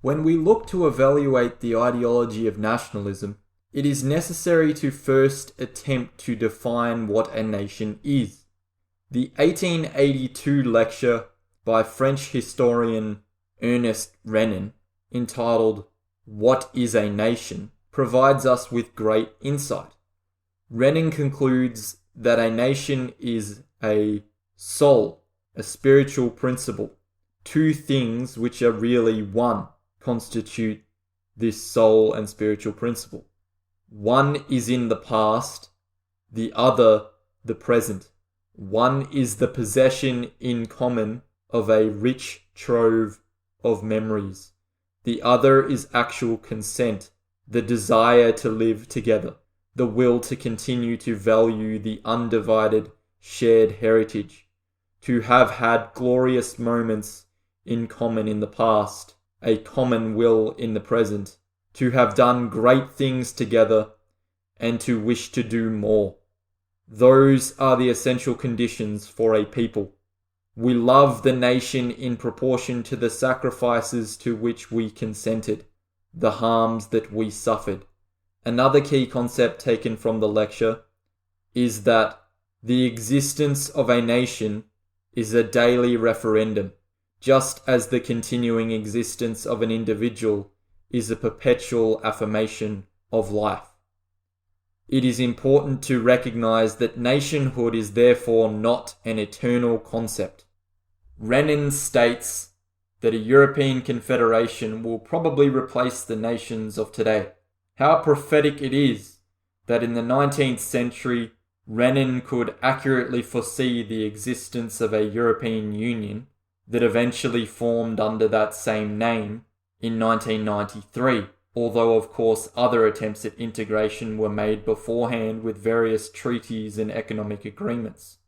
When we look to evaluate the ideology of nationalism, it is necessary to first attempt to define what a nation is. The 1882 lecture by French historian Ernest Renan, entitled "What is a Nation?", provides us with great insight. Renan concludes that a nation is a soul, a spiritual principle. Two things which are really one constitute this soul and spiritual principle. One is in the past, the other the present. One is the possession in common of a rich trove of memories. The other is actual consent, the desire to live together, the will to continue to value the undivided shared heritage, to have had glorious moments in common in the past, a common will in the present, to have done great things together, and to wish to do more. Those are the essential conditions for a people. We love the nation in proportion to the sacrifices to which we consented, the harms that we suffered. Another key concept taken from the lecture is that the existence of a nation is a daily referendum, just as the continuing existence of an individual is a perpetual affirmation of life. It is important to recognize that nationhood is therefore not an eternal concept. Renan states that a European confederation will probably replace the nations of today. How prophetic it is that in the 19th century, Renan could accurately foresee the existence of a European Union that eventually formed under that same name in 1993. Although of course other attempts at integration were made beforehand with various treaties and economic agreements.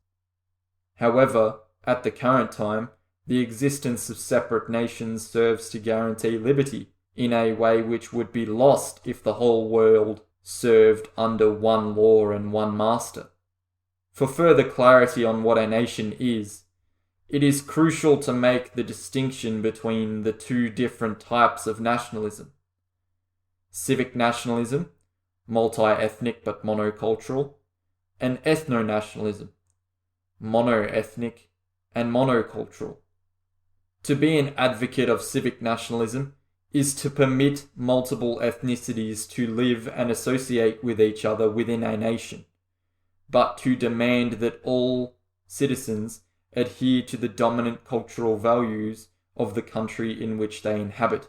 However, at the current time, the existence of separate nations serves to guarantee liberty in a way which would be lost if the whole world served under one law and one master. For further clarity on what a nation is, it is crucial to make the distinction between the two different types of nationalism. Civic nationalism, multi-ethnic but monocultural, and ethno-nationalism, mono-ethnic and monocultural. To be an advocate of civic nationalism is to permit multiple ethnicities to live and associate with each other within a nation, but to demand that all citizens adhere to the dominant cultural values of the country in which they inhabit.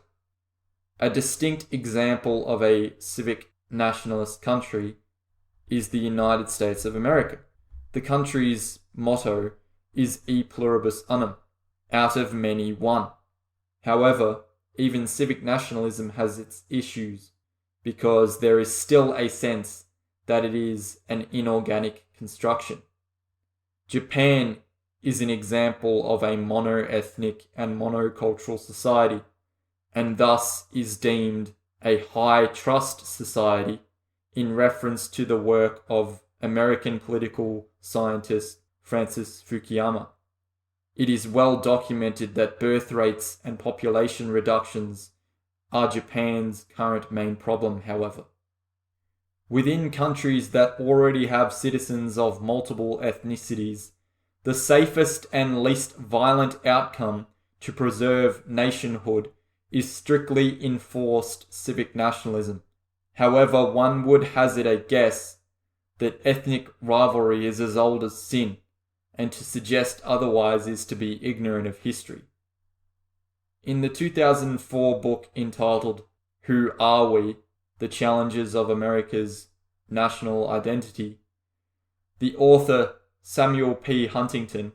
A distinct example of a civic nationalist country is the United States of America. The country's motto is E pluribus unum, out of many one. However, even civic nationalism has its issues because there is still a sense that it is an inorganic construction. Japan is an example of a mono-ethnic and monocultural society, and thus is deemed a high trust society in reference to the work of American political scientist Francis Fukuyama. It is well documented that birth rates and population reductions are Japan's current main problem, however. Within countries that already have citizens of multiple ethnicities, the safest and least violent outcome to preserve nationhood is strictly enforced civic nationalism. However, one would hazard a guess that ethnic rivalry is as old as sin, and to suggest otherwise is to be ignorant of history. In the 2004 book entitled Who Are We? The Challenges of America's National Identity, the author Samuel P. Huntington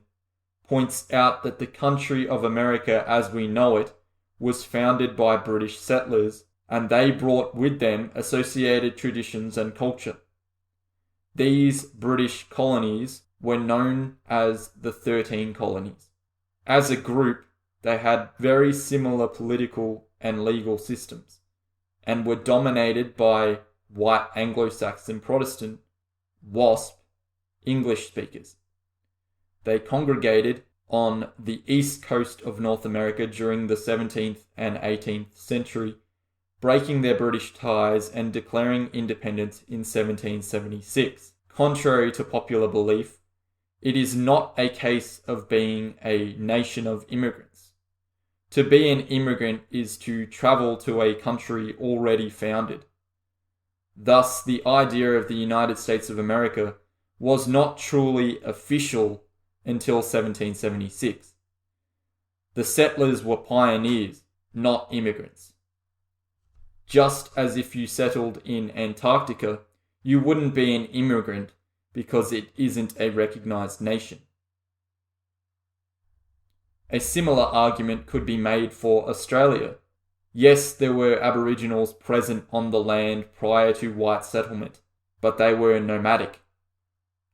points out that the country of America as we know it was founded by British settlers, and they brought with them associated traditions and culture. These British colonies were known as the 13 colonies. As a group, they had very similar political and legal systems, and were dominated by white Anglo-Saxon Protestant, WASP, English speakers. They congregated on the east coast of North America during the 17th and 18th century, breaking their British ties and declaring independence in 1776. Contrary to popular belief, it is not a case of being a nation of immigrants. To be an immigrant is to travel to a country already founded. Thus, the idea of the United States of America was not truly official until 1776. The settlers were pioneers, not immigrants. Just as if you settled in Antarctica, you wouldn't be an immigrant because it isn't a recognized nation. A similar argument could be made for Australia. Yes, there were Aboriginals present on the land prior to white settlement, but they were nomadic.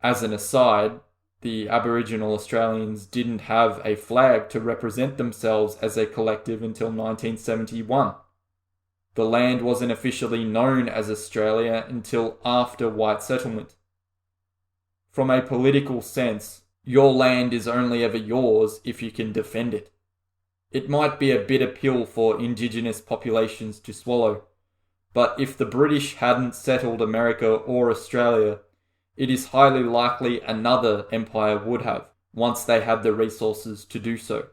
As an aside, the Aboriginal Australians didn't have a flag to represent themselves as a collective until 1971. The land wasn't officially known as Australia until after white settlement. From a political sense, your land is only ever yours if you can defend it. It might be a bitter pill for indigenous populations to swallow, but if the British hadn't settled America or Australia, it is highly likely another empire would have, once they had the resources to do so.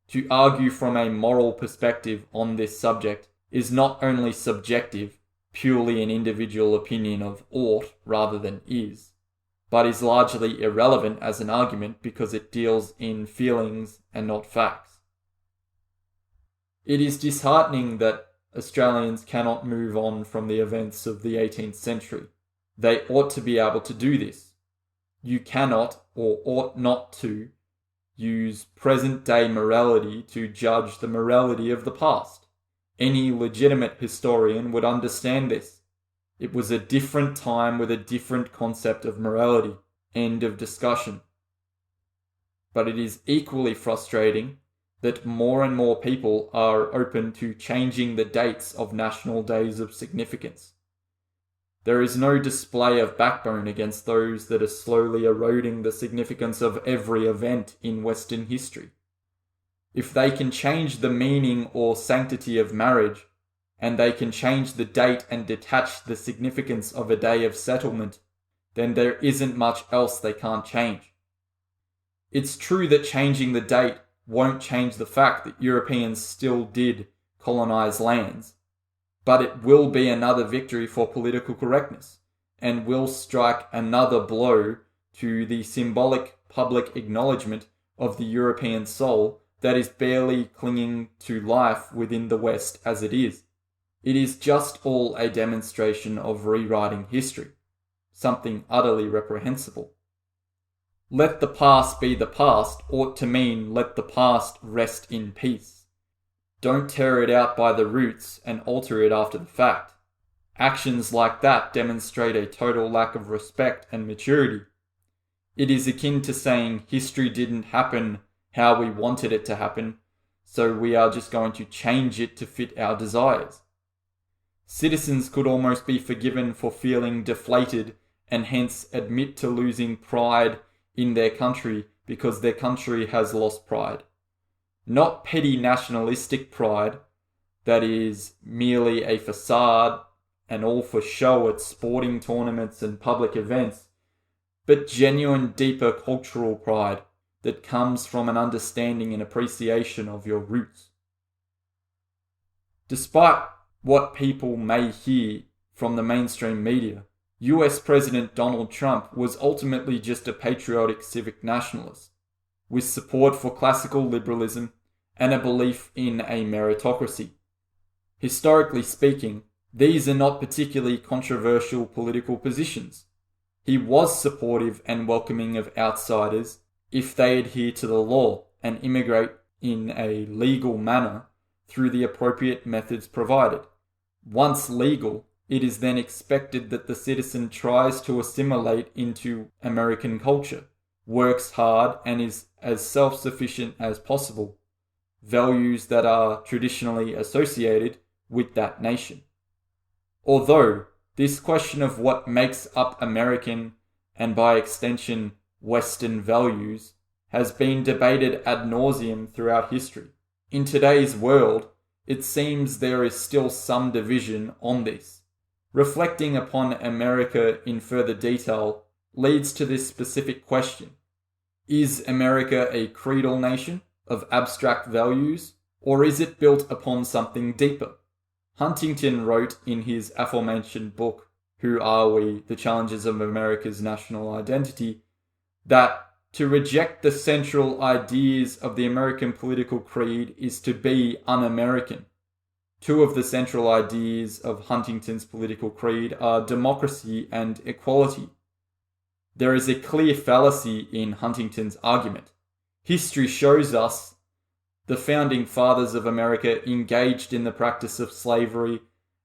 To argue from a moral perspective on this subject is not only subjective, purely an individual opinion of ought rather than is, but is largely irrelevant as an argument because it deals in feelings and not facts. It is disheartening that Australians cannot move on from the events of the 18th century. They ought to be able to do this. You cannot, or ought not to, use present-day morality to judge the morality of the past. Any legitimate historian would understand this. It was a different time with a different concept of morality. End of discussion. But it is equally frustrating that more and more people are open to changing the dates of national days of significance. There is no display of backbone against those that are slowly eroding the significance of every event in Western history. If they can change the meaning or sanctity of marriage, and they can change the date and detach the significance of a day of settlement, then there isn't much else they can't change. It's true that changing the date won't change the fact that Europeans still did colonize lands, but it will be another victory for political correctness, and will strike another blow to the symbolic public acknowledgement of the European soul that is barely clinging to life within the West as it is. It is just all a demonstration of rewriting history, something utterly reprehensible. Let the past be the past ought to mean let the past rest in peace. Don't tear it out by the roots and alter it after the fact. Actions like that demonstrate a total lack of respect and maturity. It is akin to saying history didn't happen how we wanted it to happen, so we are just going to change it to fit our desires. Citizens could almost be forgiven for feeling deflated and hence admit to losing pride in their country because their country has lost pride. Not petty nationalistic pride that is merely a facade and all for show at sporting tournaments and public events, but genuine deeper cultural pride that comes from an understanding and appreciation of your roots. Despite what people may hear from the mainstream media, US President Donald Trump was ultimately just a patriotic civic nationalist, with support for classical liberalism and a belief in a meritocracy. Historically speaking, these are not particularly controversial political positions. He was supportive and welcoming of outsiders if they adhere to the law and immigrate in a legal manner through the appropriate methods provided. Once legal, it is then expected that the citizen tries to assimilate into American culture, works hard and is as self-sufficient as possible, values that are traditionally associated with that nation. Although this question of what makes up American, and by extension Western values, has been debated ad nauseum throughout history. In today's world, it seems there is still some division on this. Reflecting upon America in further detail leads to this specific question. Is America a creedal nation of abstract values, or is it built upon something deeper? Huntington wrote in his aforementioned book, Who Are We? The Challenges of America's National Identity, that to reject the central ideas of the American political creed is to be un-American. Two of the central ideas of Huntington's political creed are democracy and equality. There is a clear fallacy in Huntington's argument. History shows us the founding fathers of America engaged in the practice of slavery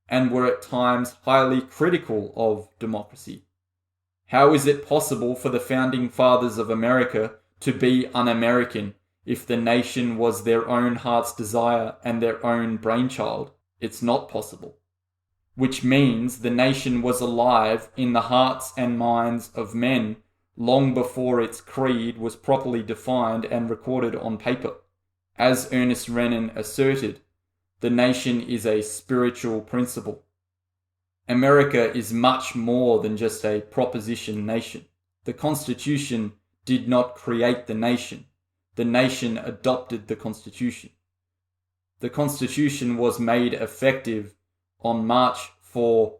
and were at times highly critical of democracy. How is it possible for the founding fathers of America to be un-American if the nation was their own heart's desire and their own brainchild? It's not possible. Which means the nation was alive in the hearts and minds of men long before its creed was properly defined and recorded on paper. As Ernest Renan asserted, the nation is a spiritual principle. America is much more than just a proposition nation. The Constitution did not create the nation. The nation adopted the Constitution. The Constitution was made effective on March 4,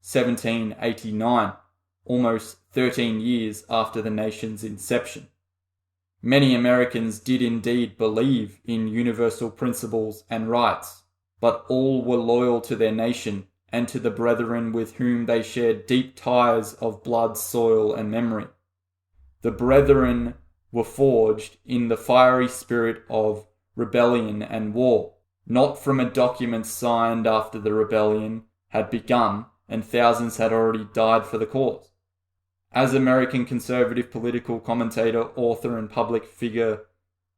1789, almost 13 years after the nation's inception. Many Americans did indeed believe in universal principles and rights, but all were loyal to their nation and to the brethren with whom they shared deep ties of blood, soil, and memory. The brethren were forged in the fiery spirit of rebellion and war, not from a document signed after the rebellion had begun and thousands had already died for the cause. As American conservative political commentator, author, and public figure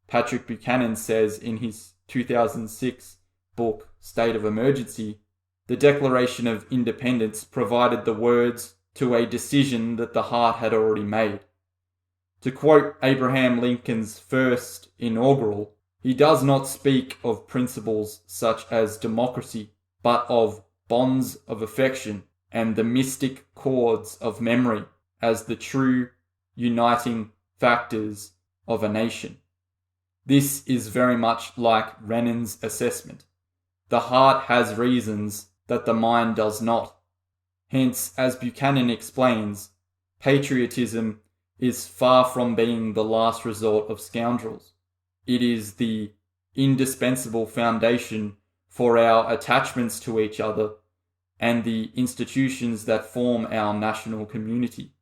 Patrick Buchanan says in his 2006 book, State of Emergency, the Declaration of Independence provided the words to a decision that the heart had already made. To quote Abraham Lincoln's first inaugural, he does not speak of principles such as democracy, but of bonds of affection and the mystic chords of memory as the true uniting factors of a nation. This is very much like Renan's assessment. The heart has reasons that the mind does not. Hence, as Buchanan explains, patriotism is far from being the last resort of scoundrels. It is the indispensable foundation for our attachments to each other and the institutions that form our national community.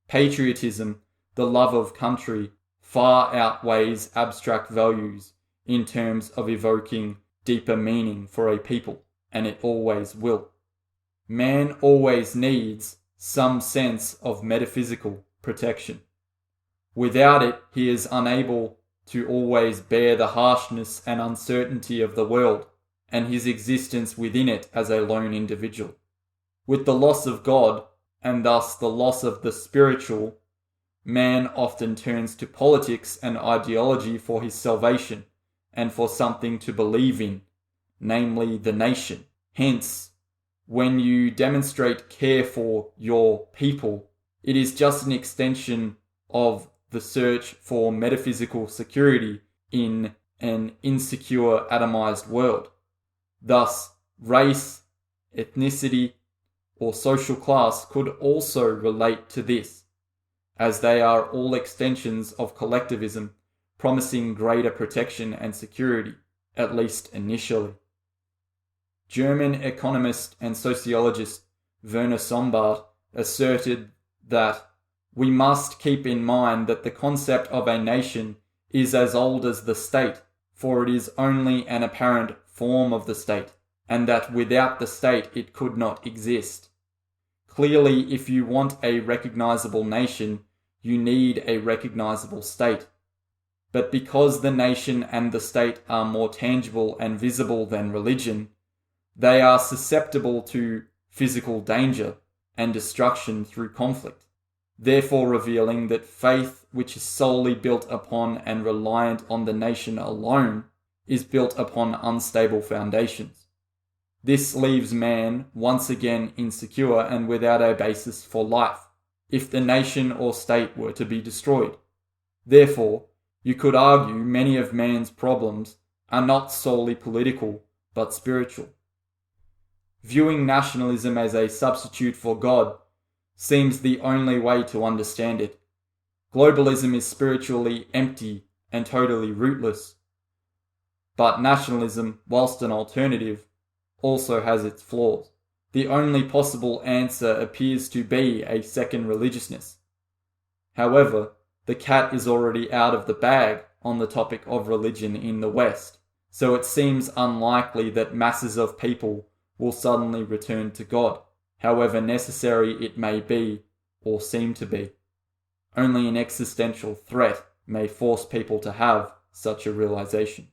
Patriotism, the love of country, far outweighs abstract values in terms of evoking deeper meaning for a people, and it always will. Man always needs some sense of metaphysical protection. Without it, he is unable to always bear the harshness and uncertainty of the world and his existence within it as a lone individual. With the loss of God, and thus the loss of the spiritual, man often turns to politics and ideology for his salvation and for something to believe in, namely the nation. Hence, when you demonstrate care for your people, it is just an extension of the search for metaphysical security in an insecure, atomized world. Thus, race, ethnicity, or social class could also relate to this, as they are all extensions of collectivism promising greater protection and security, at least initially. German economist and sociologist Werner Sombart asserted that we must keep in mind that the concept of a nation is as old as the state, for it is only an apparent form of the state, and that without the state it could not exist. Clearly, if you want a recognizable nation, you need a recognizable state. But because the nation and the state are more tangible and visible than religion, they are susceptible to physical danger and destruction through conflict. therefore revealing that faith which is solely built upon and reliant on the nation alone is built upon unstable foundations. This leaves man once again insecure and without a basis for life, if the nation or state were to be destroyed. Therefore, you could argue many of man's problems are not solely political, but spiritual. Viewing nationalism as a substitute for God seems the only way to understand it. Globalism is spiritually empty and totally rootless. But nationalism, whilst an alternative, also has its flaws. The only possible answer appears to be a second religiousness. However, the cat is already out of the bag on the topic of religion in the West, so it seems unlikely that masses of people will suddenly return to God, however necessary it may be or seem to be. Only an existential threat may force people to have such a realization.